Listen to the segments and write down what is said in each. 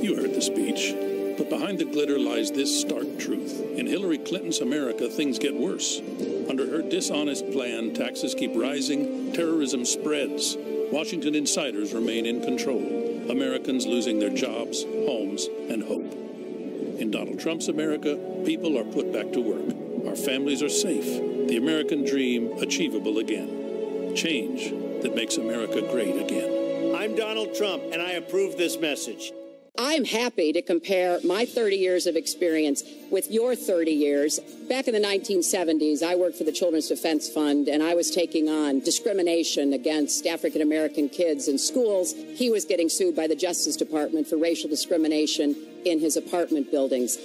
You heard the speech. But behind the glitter lies this stark truth. In Hillary Clinton's America, things get worse. Under her dishonest plan, taxes keep rising, terrorism spreads. Washington insiders remain in control. Americans losing their jobs, homes, and hope. In Donald Trump's America, people are put back to work. Our families are safe. The American dream achievable again. Change that makes America great again. I'm Donald Trump, and I approve this message. I'm happy to compare my 30 years of experience with your 30 years. Back in the 1970s, I worked for the Children's Defense Fund, and I was taking on discrimination against African-American kids in schools. He was getting sued by the Justice Department for racial discrimination in his apartment buildings.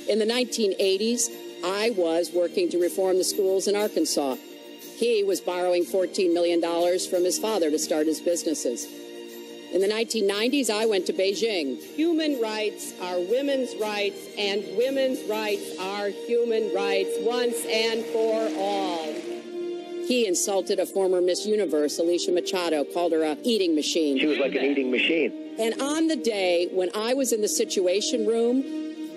In the 1980s, I was working to reform the schools in Arkansas. He was borrowing $14 million from his father to start his businesses. In the 1990s, I went to Beijing. Human rights are women's rights, and women's rights are human rights once and for all. He insulted a former Miss Universe, Alicia Machado, called her a eating machine. She was like an eating machine. And on the day when I was in the Situation Room,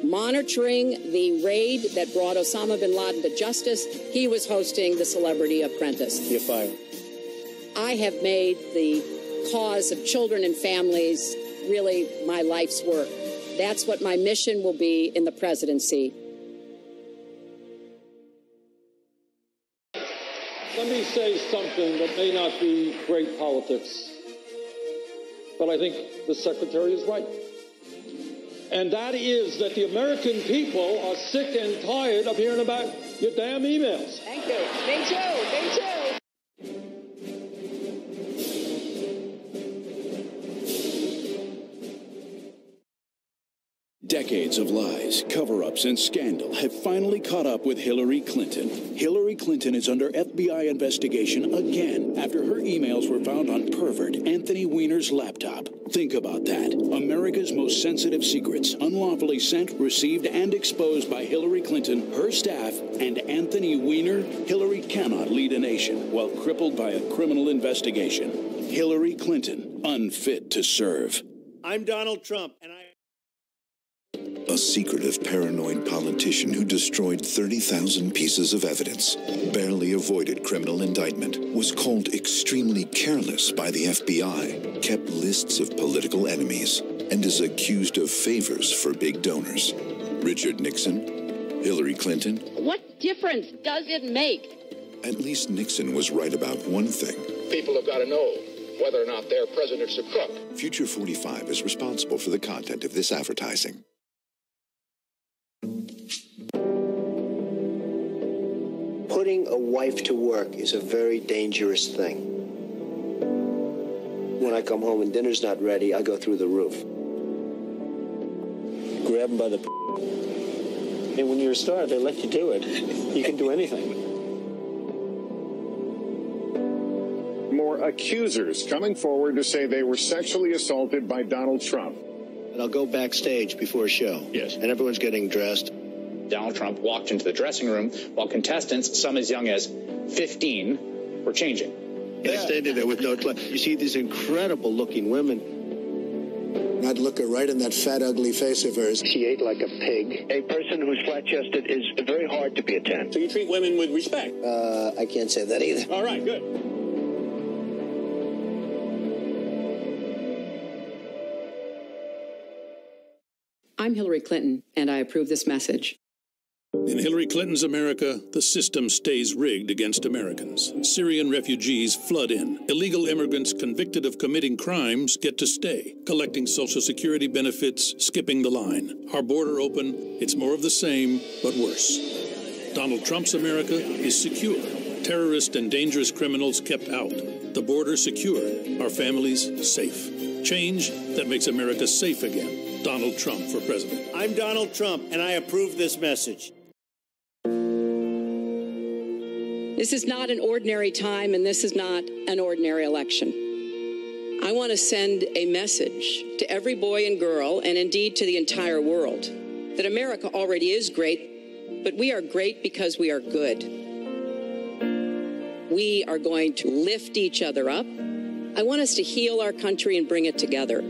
monitoring the raid that brought Osama bin Laden to justice, he was hosting the Celebrity Apprentice. You're fired. I have made the cause of children and families really my life's work. That's what my mission will be in the presidency. Let me say something that may not be great politics, but I think the Secretary is right. And that is that the American people are sick and tired of hearing about your damn emails. Thank you. Me too. Me too. Decades of lies, cover-ups, and scandal have finally caught up with Hillary Clinton. Hillary Clinton is under FBI investigation again after her emails were found on pervert Anthony Weiner's laptop. Think about that. America's most sensitive secrets, unlawfully sent, received, and exposed by Hillary Clinton, her staff, and Anthony Weiner. Hillary cannot lead a nation while crippled by a criminal investigation. Hillary Clinton, unfit to serve. I'm Donald Trump, and A secretive, paranoid politician who destroyed 30,000 pieces of evidence, barely avoided criminal indictment, was called extremely careless by the FBI, kept lists of political enemies, and is accused of favors for big donors. Richard Nixon, Hillary Clinton. What difference does it make? At least Nixon was right about one thing. People have got to know whether or not their president's a crook. Future 45 is responsible for the content of this advertising. Putting a wife to work is a very dangerous thing. When I come home and dinner's not ready, I go through the roof. Grab them by the and when you're a star, they let you do it. You can do anything. More accusers coming forward to say they were sexually assaulted by Donald Trump. And I'll go backstage before a show. Yes. And everyone's getting dressed. Donald Trump walked into the dressing room while contestants, some as young as 15, were changing. Yeah. I stayed there with no clothes. You see these incredible-looking women. I'd look her right in that fat, ugly face of hers. She ate like a pig. A person who's flat-chested is very hard to be a 10. So you treat women with respect? I can't say that either. All right, good. I'm Hillary Clinton, and I approve this message. In Hillary Clinton's America, the system stays rigged against Americans. Syrian refugees flood in. Illegal immigrants convicted of committing crimes get to stay, collecting Social Security benefits, skipping the line. Our border open, it's more of the same, but worse. Donald Trump's America is secure. Terrorist and dangerous criminals kept out. The border secure. Our families safe. Change that makes America safe again. Donald Trump for president. I'm Donald Trump, and I approve this message. This is not an ordinary time, and this is not an ordinary election. I want to send a message to every boy and girl, and indeed to the entire world, that America already is great, but we are great because we are good. We are going to lift each other up. I want us to heal our country and bring it together.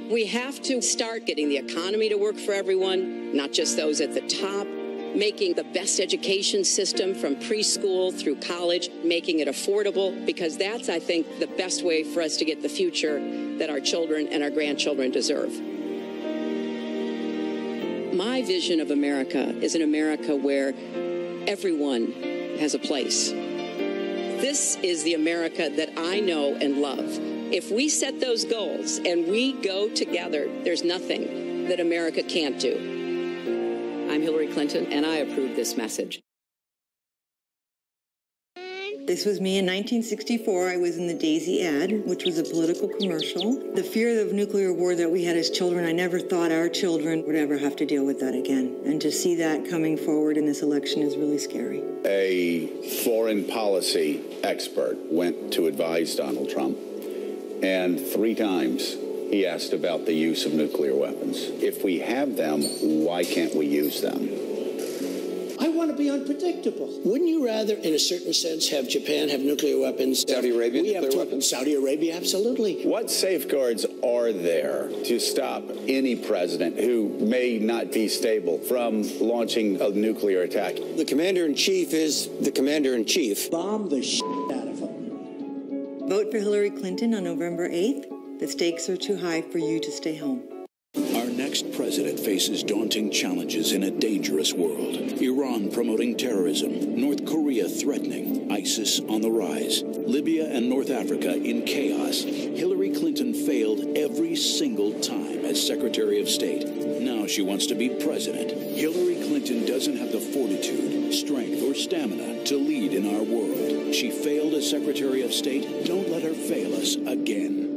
We have to start getting the economy to work for everyone, not just those at the top, making the best education system from preschool through college, making it affordable, because that's, I think, the best way for us to get the future that our children and our grandchildren deserve. My vision of America is an America where everyone has a place. This is the America that I know and love. If we set those goals and we go together, there's nothing that America can't do. I'm Hillary Clinton, and I approve this message. This was me in 1964. I was in the Daisy ad, which was a political commercial. The fear of nuclear war that we had as children, I never thought our children would ever have to deal with that again. And to see that coming forward in this election is really scary. A foreign policy expert went to advise Donald Trump, and 3 times he asked about the use of nuclear weapons. If we have them, why can't we use them? I want to be unpredictable. Wouldn't you rather, in a certain sense, have Japan have nuclear weapons? Saudi Arabia nuclear weapons? Saudi Arabia, absolutely. What safeguards are there to stop any president who may not be stable from launching a nuclear attack? The commander-in-chief is the commander-in-chief. Bomb the shit out of them. Vote for Hillary Clinton on November 8th. The stakes are too high for you to stay home. Our next president faces daunting challenges in a dangerous world. Iran promoting terrorism, North Korea threatening, ISIS on the rise, Libya and North Africa in chaos. Hillary Clinton failed every single time as Secretary of State. Now she wants to be president. Hillary Clinton doesn't have the fortitude, strength, or stamina to lead in our world. She failed as Secretary of State. Don't let her fail us again.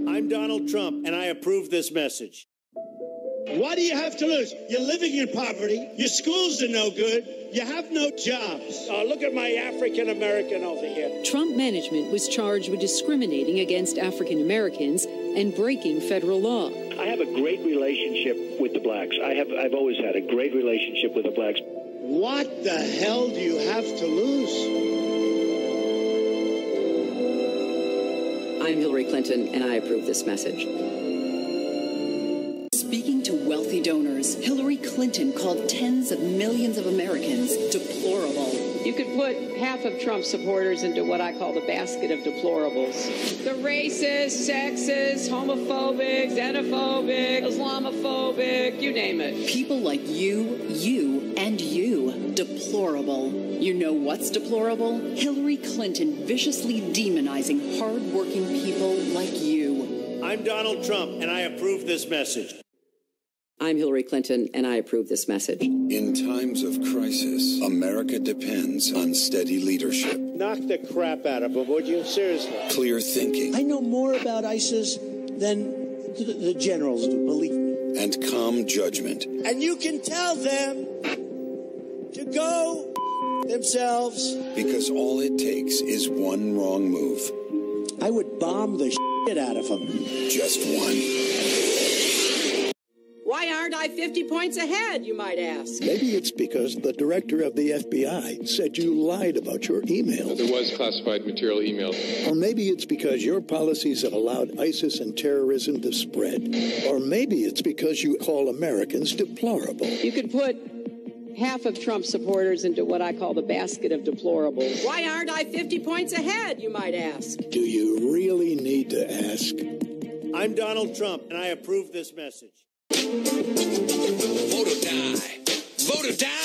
I'm Donald Trump, and I approve this message. What do you have to lose? You're living in poverty. Your schools are no good. You have no jobs. Look at my African American over here. Trump management was charged with discriminating against African Americans and breaking federal law. I have a great relationship with the blacks. I've always had a great relationship with the blacks. What the hell do you have to lose? I'm Hillary Clinton, and I approve this message. Speaking to wealthy donors, Hillary Clinton called tens of millions of Americans deplorable. You could put half of Trump supporters into what I call the basket of deplorables. The racist, sexist, homophobic, xenophobic, Islamophobic, you name it. People like you, and you. Deplorable. You know what's deplorable? Hillary Clinton viciously demonizing hard-working people like you. I'm Donald Trump, and I approve this message. I'm Hillary Clinton, and I approve this message. In times of crisis, America depends on steady leadership. Knock the crap out of them, would you? Seriously. Clear thinking. I know more about ISIS than the generals do, believe me. And calm judgment. And you can tell them to go themselves. Because all it takes is one wrong move. I would bomb the shit out of them. Just one. Why aren't I 50 points ahead, you might ask? Maybe it's because the director of the FBI said you lied about your emails. There was classified material emailed. Or maybe it's because your policies have allowed ISIS and terrorism to spread. Or maybe it's because you call Americans deplorable. You could put half of Trump supporters into what I call the basket of deplorables. Why aren't I 50 points ahead, you might ask? Do you really need to ask? I'm Donald Trump, and I approve this message. Vote or die. Vote or die.